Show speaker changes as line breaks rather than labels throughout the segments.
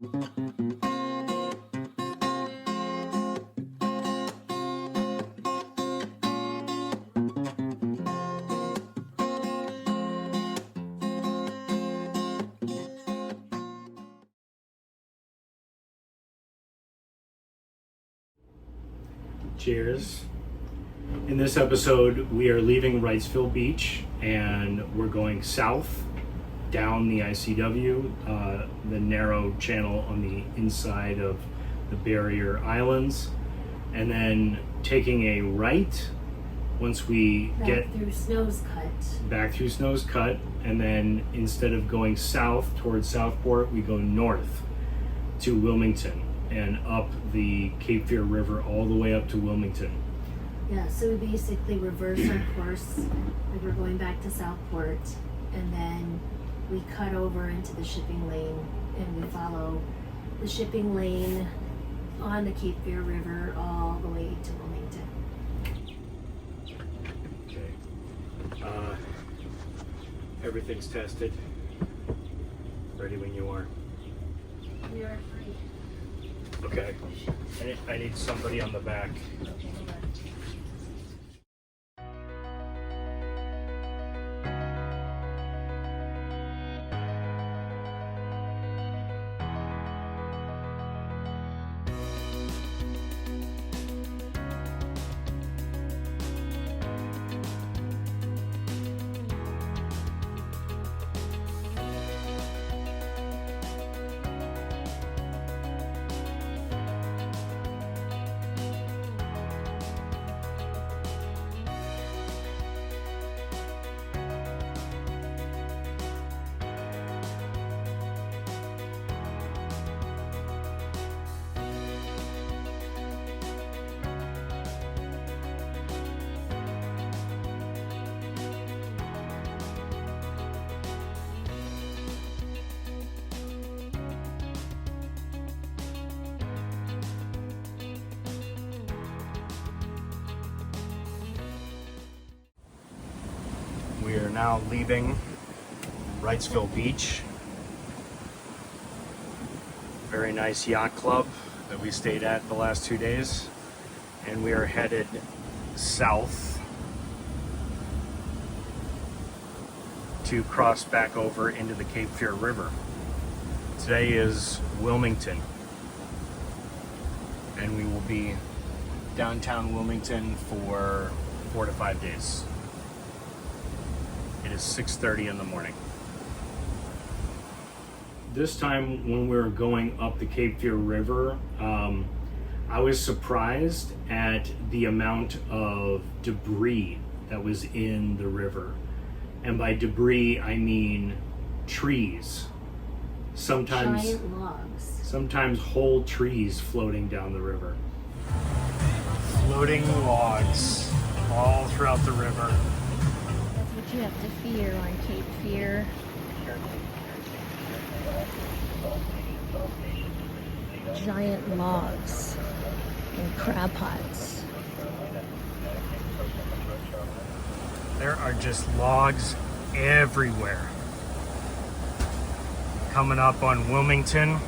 Cheers. In this episode, we are leaving Wrightsville Beach and we're going south down the ICW, the narrow channel on the inside of the barrier islands, and then taking a right once we get
through Snow's Cut.
Back through Snow's Cut, and then instead of going south towards Southport, we go north to Wilmington and up the Capefear River all the way up to Wilmington.
Yeah, so we basically reverse our course. Like we're going back to Southport, and then we cut over into the shipping lane, and we follow the shipping lane on the Capefear River all the way to Wilmington.
Okay. Everything's tested. Ready when you are.
We are free.
Okay. I need somebody on the back. We are now leaving Wrightsville Beach. Very nice yacht club that we stayed at the last 2 days. And we are headed south to cross back over into the Capefear River. Today is Wilmington. And we will be downtown Wilmington for 4 to 5 days. It is 6:30 in the morning. This time when we were going up the Capefear River, I was surprised at the amount of debris that was in the river. And by debris, I mean trees.
Giant logs.
Sometimes whole trees floating down the river. Floating logs all throughout the river.
What you have to fear on Cape Fear. Giant logs and crab pots.
There are just logs everywhere. Coming up on Wilmington.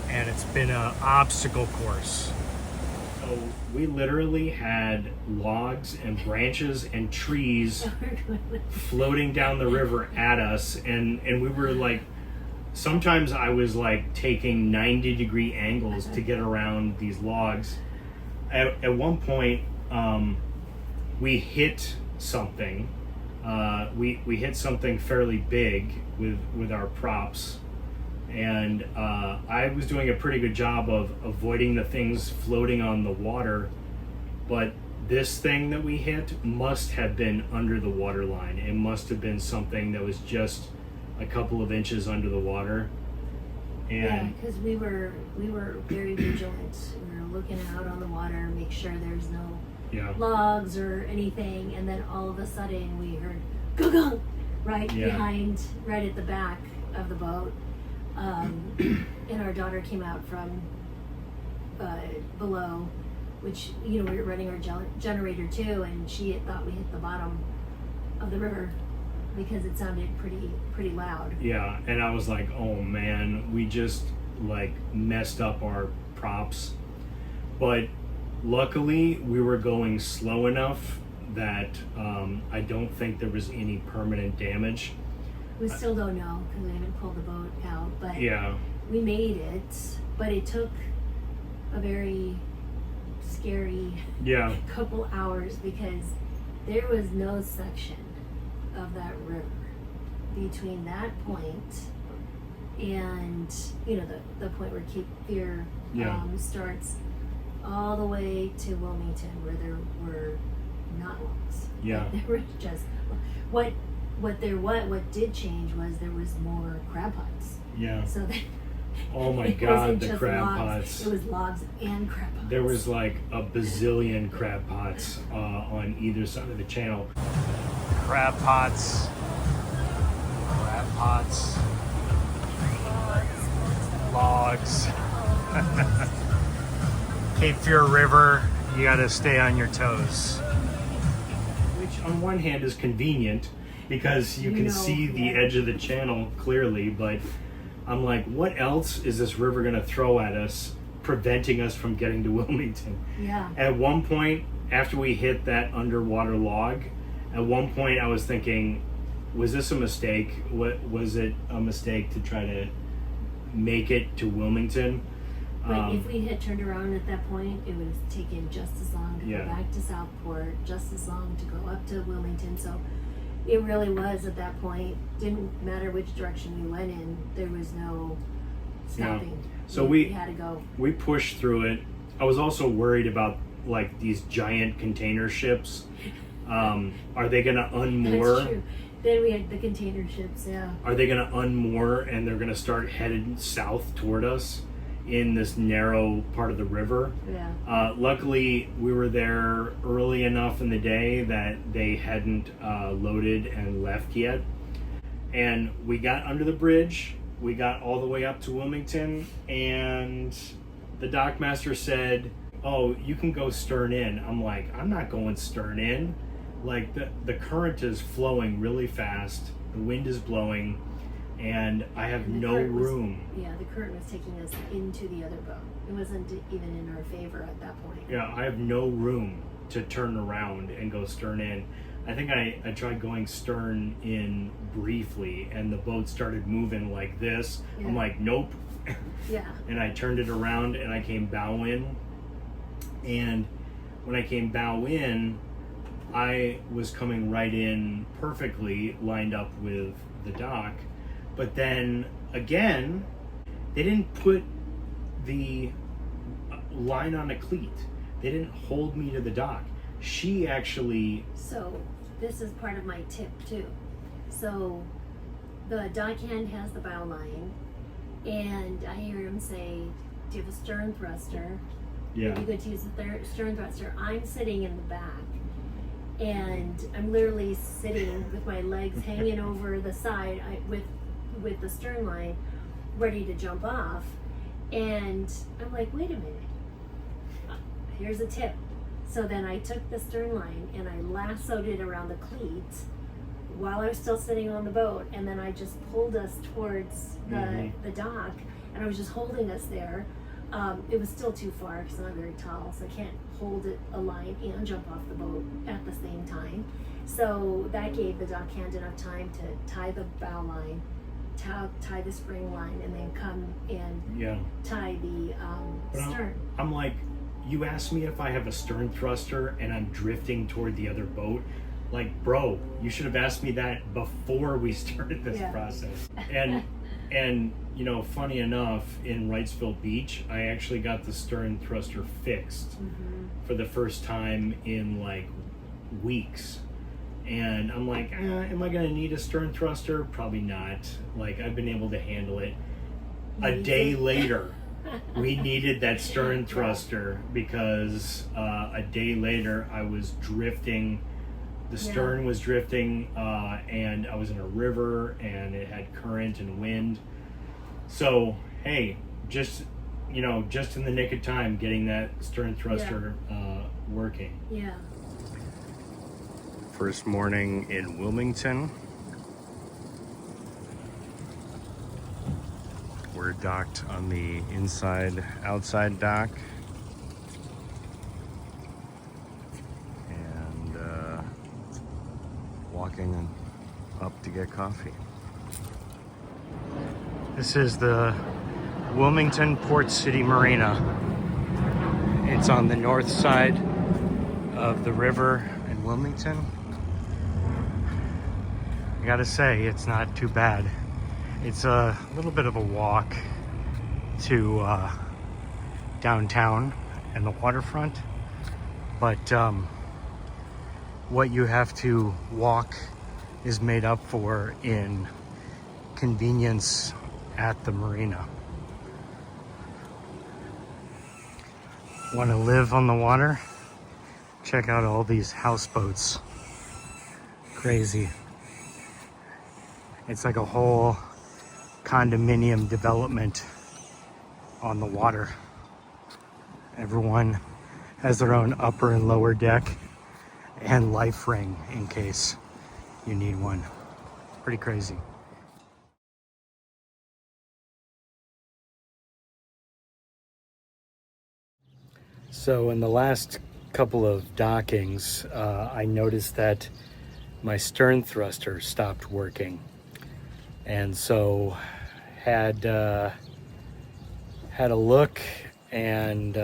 And it's been an obstacle course. So we literally had logs and branches and trees floating down the river at us, and we were like, sometimes I was like taking 90-degree angles to get around these logs. At one point, we hit something. We hit something fairly big with our props. And I was doing a pretty good job of avoiding the things floating on the water, but this thing that we hit must have been under the water line. It must have been something that was just a couple of inches under the water. And
yeah, because we were very vigilant. We were looking out on the water, make sure there's no logs or anything, and then all of a sudden we heard go right behind, right at the back of the boat. And our daughter came out from below, which, you know, we were running our generator too, and she had thought we hit the bottom of the river because it sounded pretty loud.
Yeah, and I was like, oh man, we just like messed up our props. But luckily we were going slow enough that I don't think there was any permanent damage.
We still don't know because we haven't pulled the boat out, but
yeah,
we made it. But it took a very scary couple hours because there was no section of that river between that point and the point where Capefear starts all the way to Wilmington, where there were not logs.
Yeah,
there were just what did change was there was more crab pots.
Yeah.
So that
oh my God, the crab
logs.
pots.
It was logs and crab pots.
There was like a bazillion crab pots on either side of the channel. Crab pots. Logs. Capefear River, you gotta stay on your toes. Which on one hand is convenient because you can see the edge of the channel clearly, but I'm like, what else is this river gonna throw at us, preventing us from getting to Wilmington?
Yeah.
At one point, after we hit that underwater log, at one point I was thinking, was this a mistake? Was it a mistake to try to make it to Wilmington?
But if we had turned around at that point, it would have taken just as long to go back to Southport, just as long to go up to Wilmington. So it really was at that point, didn't matter which direction we went in, there was no stopping.
Yeah. So
we had to go.
We pushed through it. I was also worried about like these giant container ships. Are they gonna unmoor?
That's true. Then we had the container ships, yeah.
Are they gonna unmoor and they're gonna start headed south toward us in this narrow part of the river?
Yeah.
Luckily, we were there early enough in the day that they hadn't loaded and left yet. And we got under the bridge. We got all the way up to Wilmington, and the dockmaster said, oh, you can go stern in. I'm like, I'm not going stern in. Like the current is flowing really fast. The wind is blowing. And I have no room.
The current was taking us into the other boat. It wasn't even in our favor at that point.
Yeah, I have no room to turn around and go stern in. I think I tried going stern in briefly, and the boat started moving like this. Yeah. I'm like, nope.
Yeah.
And I turned it around and I came bow in. And when I came bow in, I was coming right in perfectly lined up with the dock. But then again, they didn't put the line on a cleat. They didn't hold me to the dock. She actually...
So this is part of my tip too. So the dockhand has the bow line, and I hear him say, do you have a stern thruster?
Yeah.
Are you going to use the stern thruster? I'm sitting in the back, and I'm literally sitting with my legs hanging over the side with the stern line ready to jump off, and I'm like, wait a minute, here's a tip. So then I took the stern line and I lassoed it around the cleat while I was still sitting on the boat, and then I just pulled us towards the dock, and I was just holding us there. It was still too far because I'm not very tall, so I can't hold a line and jump off the boat at the same time. So that gave the dockhand enough time to tie the bow line, tie the spring line, and then come and tie the stern.
I'm like, you asked me if I have a stern thruster and I'm drifting toward the other boat. Like, bro, you should have asked me that before we started this process. And you know, funny enough, in Wrightsvillebeach, I actually got the stern thruster fixed for the first time in like weeks. And I'm like, am I gonna need a stern thruster? Probably not. Like, I've been able to handle it. A day later, we needed that stern thruster because a day later I was drifting. The stern was drifting, and I was in a river, and it had current and wind. So, hey, just in the nick of time, getting that stern thruster working.
Yeah.
First morning in Wilmington. We're docked on the outside dock. And walking up to get coffee. This is the Wilmington Port City Marina. It's on the north side of the river in Wilmington. I gotta say, it's not too bad. It's a little bit of a walk to downtown and the waterfront, but what you have to walk is made up for in convenience at the marina. Want to live on the water? Check out all these houseboats. Crazy. It's like a whole condominium development on the water. Everyone has their own upper and lower deck and life ring in case you need one. Pretty crazy. So in the last couple of dockings, I noticed that my stern thruster stopped working. And so had a look and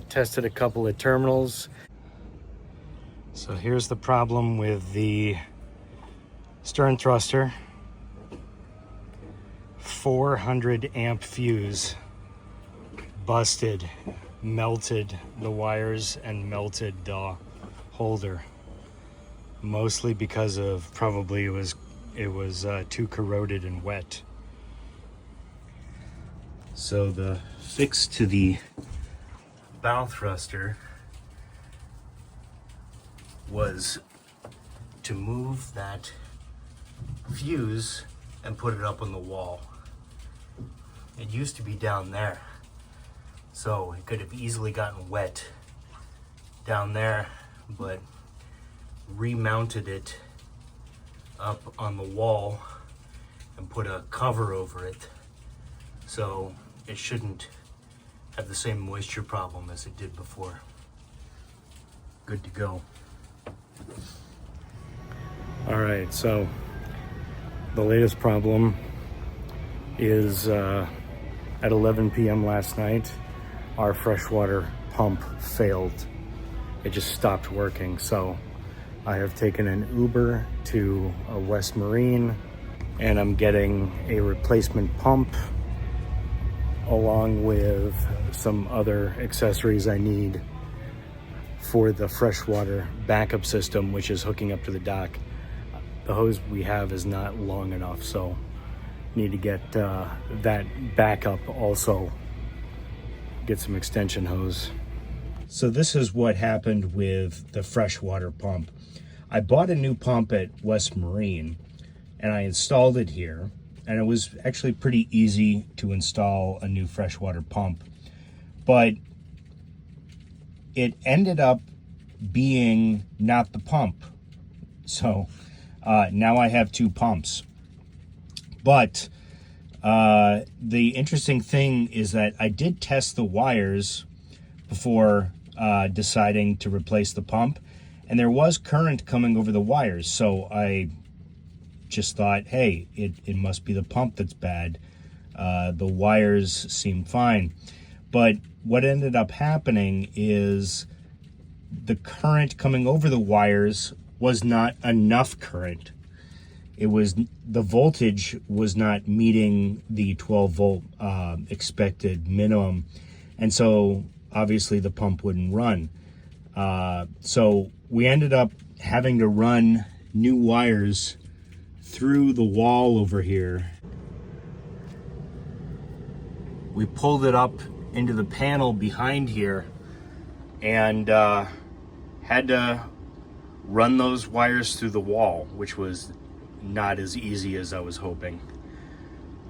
tested a couple of terminals. So here's the problem with the stern thruster. 400 amp fuse busted, melted the wires and melted the holder. Mostly because of probably it was too corroded and wet. So the fix to the bow thruster was to move that fuse and put it up on the wall. It used to be down there, so it could have easily gotten wet down there, but remounted it up on the wall and put a cover over it, so it shouldn't have the same moisture problem as it did before. Good to go. All right, so the latest problem is at 11 p.m. last night, our freshwater pump failed. It just stopped working, so I have taken an Uber to a West Marine, and I'm getting a replacement pump along with some other accessories I need for the freshwater backup system, which is hooking up to the dock. The hose we have is not long enough, so need to get that backup also. Get some extension hose. So this is what happened with the freshwater pump. I bought a new pump at West Marine and I installed it here, and it was actually pretty easy to install a new freshwater pump, but it ended up being not the pump. So now I have two pumps. But the interesting thing is that I did test the wires before deciding to replace the pump, and there was current coming over the wires. So I just thought, hey, it must be the pump that's bad. The wires seem fine. But what ended up happening is the current coming over the wires was not enough current. The voltage was not meeting the 12 volt expected minimum. And so obviously the pump wouldn't run. So we ended up having to run new wires through the wall over here. We pulled it up into the panel behind here and had to run those wires through the wall, which was not as easy as I was hoping.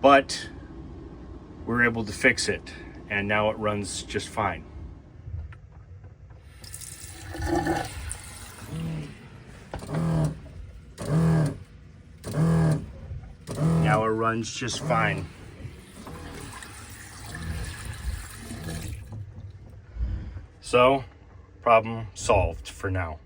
But we were able to fix it, and now it runs just fine. now it runs just fine. So, problem solved for now.